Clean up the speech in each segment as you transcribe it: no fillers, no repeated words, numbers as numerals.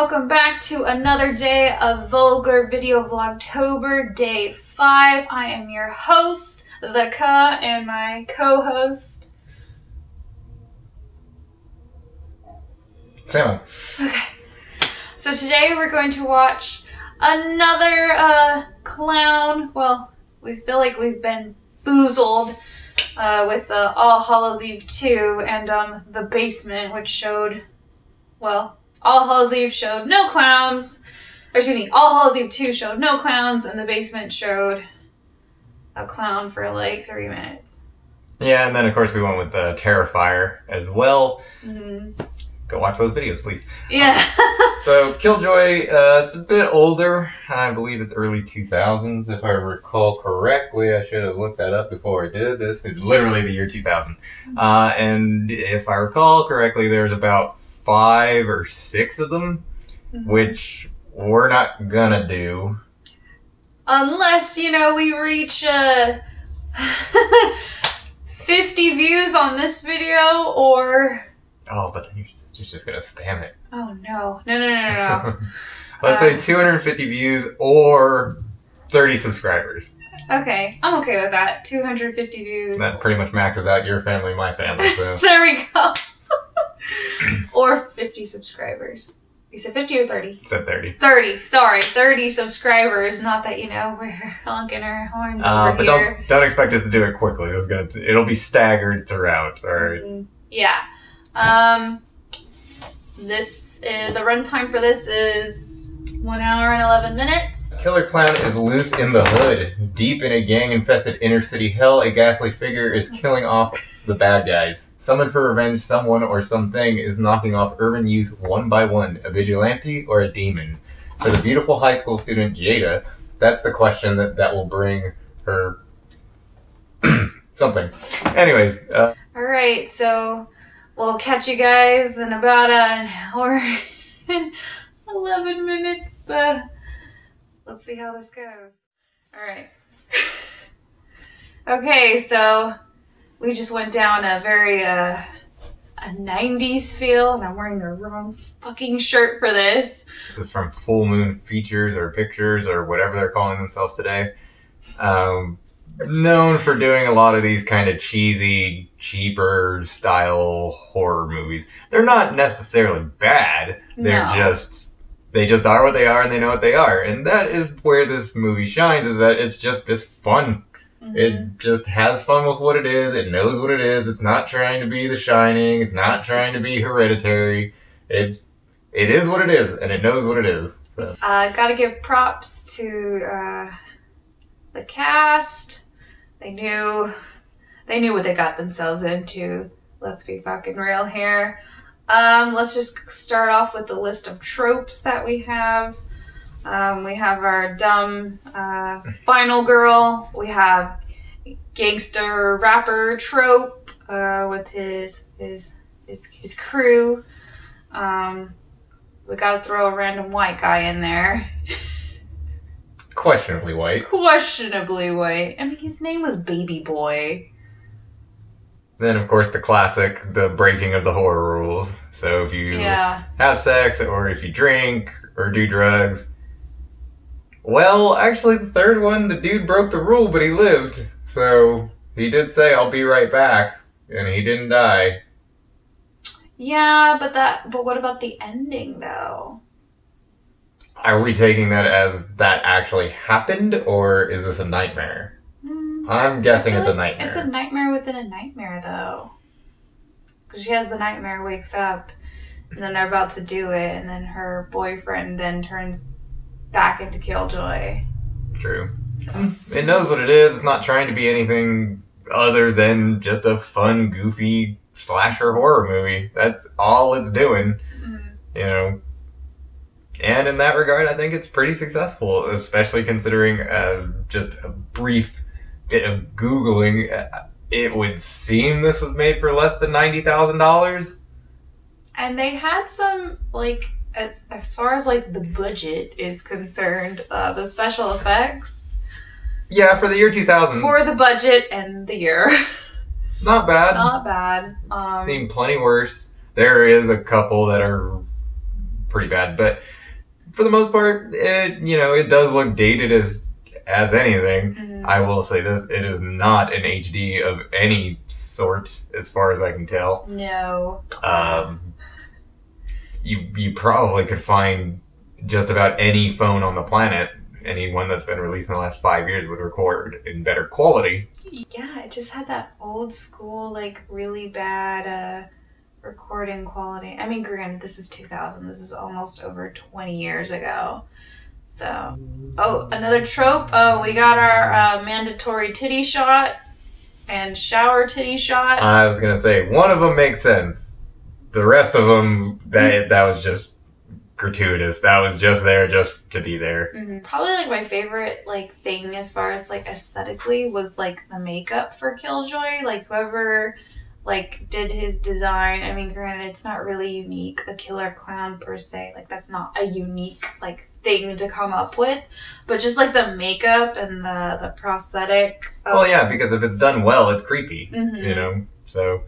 welcome back to another day of Vulgar Video Vlogtober, day 5. I am your host, the Ka, and my co-host, Sam. Okay. So today we're going to watch another clown. Well, we feel like we've been boozled with All Hallows Eve 2 and The Basement, which showed, well, All Hallows Eve showed no clowns. Or excuse me, All Hallows Eve 2 showed no clowns, and The Basement showed a clown for like 3 minutes. Yeah, and then of course we went with Terrifier as well. Mm-hmm. Go watch those videos, please. Yeah. So Killjoy, it's a bit older. I believe it's early 2000s, if I recall correctly. I should have looked that up before I did this. It's literally the year 2000. And if I recall correctly, there's about 5 or 6 of them, which we're not gonna do. Unless, you know, we reach 50 views on this video, or... Oh, but then your sister's just gonna spam it. Oh, no. No. Let's say 250 views or 30 subscribers. Okay, I'm okay with that. 250 views. That pretty much maxes out your family, my family, so... There we go. Or 50 subscribers. You said 50 or 30? I said 30. 30, sorry. 30 subscribers. Not that, you know, we're honking our horns over but here. don't expect us to do it quickly. It'll be staggered throughout, alright? Yeah. The runtime for this is 1 hour and 11 minutes. A killer clown is loose in the hood. Deep in a gang-infested inner-city hell, a ghastly figure is killing off the bad guys. Summoned for revenge, someone or something is knocking off urban youth one by one, a vigilante or a demon. For the beautiful high school student Jada, that's the question that will bring her something. Anyways. Alright, so we'll catch you guys in about an hour and 11 minutes. Let's see how this goes. Alright. Okay, so we just went down a very, a 90s feel, and I'm wearing the wrong fucking shirt for this. This is from Full Moon Features or Pictures or whatever they're calling themselves today. Known for doing a lot of these kind of cheesy, cheaper style horror movies. They're not necessarily bad. They're they just are what they are, and they know what they are. And that is where this movie shines, is that it's fun. It just has fun with what it is. It knows what it is. It's not trying to be The Shining. It's not trying to be Hereditary. It is what it is, and it knows what it is. So. Gotta give props to the cast. They knew what they got themselves into. Let's be fucking real here. Let's just start off with the list of tropes that we have. We have our dumb final girl. We have gangster rapper trope with his crew. We gotta throw a random white guy in there. Questionably white. Questionably white. I mean, his name was Baby Boy. Then, of course, the classic, the breaking of the horror rules. So if you have sex, or if you drink, or do drugs... Well, actually, the third one, the dude broke the rule, but he lived. So he did say, "I'll be right back," and he didn't die. Yeah, but what about the ending, though? Are we taking that as that actually happened, or is this a nightmare? I'm guessing it's a nightmare. It's a nightmare within a nightmare, though. Because she has the nightmare, wakes up, and then they're about to do it, and then her boyfriend then turns back into Killjoy. True. It knows what it is. It's not trying to be anything other than just a fun, goofy slasher horror movie. That's all it's doing. You know. And in that regard, I think it's pretty successful, especially considering just a brief bit of Googling. It would seem this was made for less than $90,000. And they had some, like, as far as, like, the budget is concerned, the special effects. Yeah, for the year 2000. For the budget and the year. Not bad. Not bad. Seen plenty worse. There is a couple that are pretty bad. But for the most part, it does look dated as anything. Mm-hmm. I will say this: it is not an HD of any sort, as far as I can tell. No. You probably could find just about any phone on the planet, any one that's been released in the last 5 years, would record in better quality. Yeah, it just had that old school, like, really bad recording quality. I mean, granted, this is 2000. This is almost over 20 years ago. So, another trope. We got our mandatory titty shot and shower titty shot. I was going to say, one of them makes sense. The rest of them, that was just gratuitous. That was just there just to be there. Mm-hmm. Probably like my favorite like thing as far as like aesthetically was like the makeup for Killjoy. Like whoever like did his design. I mean, granted, it's not really unique. A killer clown per se. Like that's not a unique like thing to come up with. But just like the makeup and the prosthetic. Well, yeah, because if it's done well, it's creepy. Mm-hmm. So,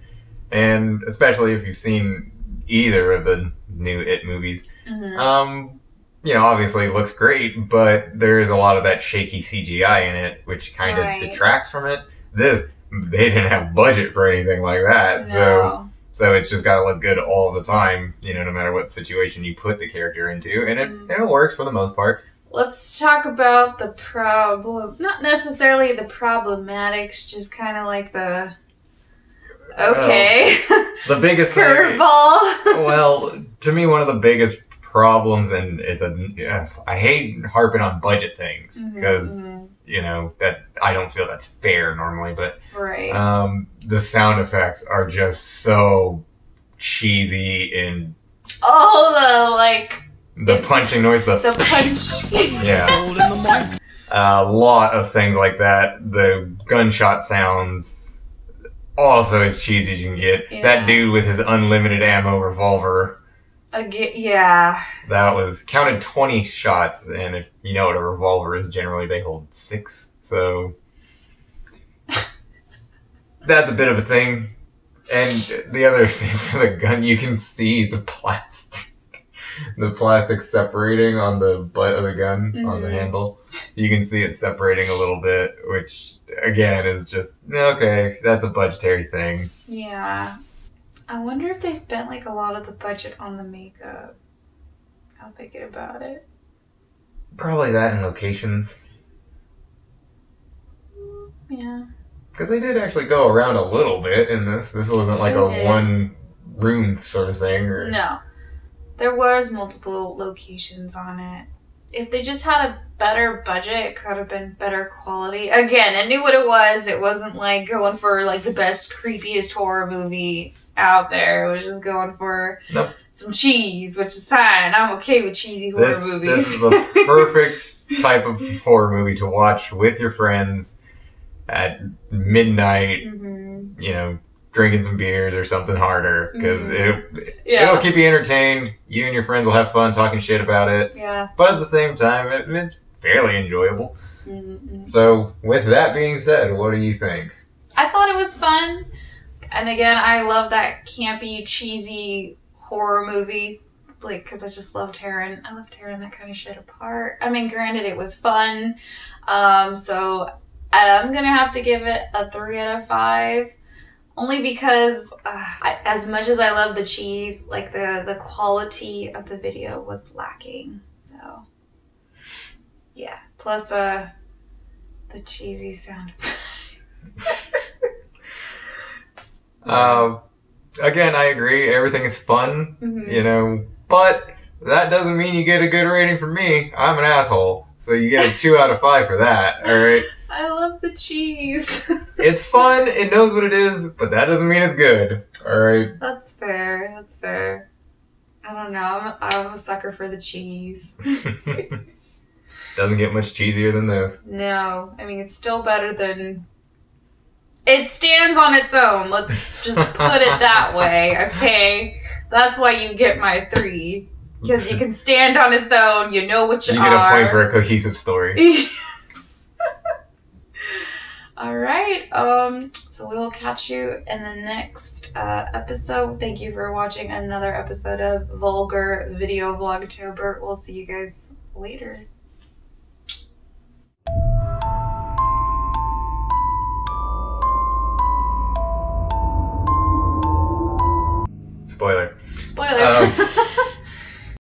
and especially if you've seen either of the new It movies. Mm-hmm. Obviously it looks great, but there is a lot of that shaky CGI in it, which kind of detracts from it. They didn't have budget for anything like that, no. so it's just got to look good all the time, no matter what situation you put the character into, and it works for the most part. Let's talk about the problem, not necessarily the problematics, just kind of like the the biggest curveball. Well, to me, one of the biggest problems, and I hate harping on budget things because that I don't feel that's fair normally, but the sound effects are just so cheesy and the punching noise, the punch, yeah, a lot of things like that. The gunshot sounds also as cheesy as you can get. Yeah. That dude with his unlimited ammo revolver. Yeah. That was counted 20 shots, and if you know what a revolver is, generally they hold 6. So that's a bit of a thing. And the other thing for the gun, you can see the plastic separating on the butt of the gun, on the handle. You can see it separating a little bit, which again is just okay. That's a budgetary thing. Yeah. I wonder if they spent like a lot of the budget on the makeup. I'm thinking about it. Probably that and locations. Yeah. Because they did actually go around a little bit in this. This wasn't like a one room sort of thing. No. There was multiple locations on it. If they just had a better budget, it could have been better quality. Again, I knew what it was. It wasn't like going for like the best, creepiest horror movie out there. It was just going for some cheese, which is fine. I'm okay with cheesy horror movies. This is the perfect type of horror movie to watch with your friends at midnight, drinking some beers or something harder, because it'll keep you entertained. You and your friends will have fun talking shit about it. Yeah. But at the same time, it's fairly enjoyable. Mm-hmm. So, with that being said, what do you think? I thought it was fun. And again, I love that campy, cheesy horror movie, like, because I just love tearing that kind of shit apart. I mean, granted, it was fun. So I'm going to have to give it a 3 out of 5. Only because, as much as I love the cheese, like, the quality of the video was lacking. So, yeah. Plus, the cheesy sound. Again, I agree. Everything is fun, but that doesn't mean you get a good rating from me. I'm an asshole. So you get a 2 out of 5 for that, alright? I love the cheese. It's fun, it knows what it is, but that doesn't mean it's good, alright? That's fair. I don't know, I'm a sucker for the cheese. Doesn't get much cheesier than this. No, I mean, it's still better than... It stands on its own, let's just put it that way, okay? That's why you get my 3. Because you can stand on its own, you know what you are. You get a point for a cohesive story. Yes. Alright, So we will catch you in the next episode. Thank you for watching another episode of Vulgar Video Vlogtober. We'll see you guys later.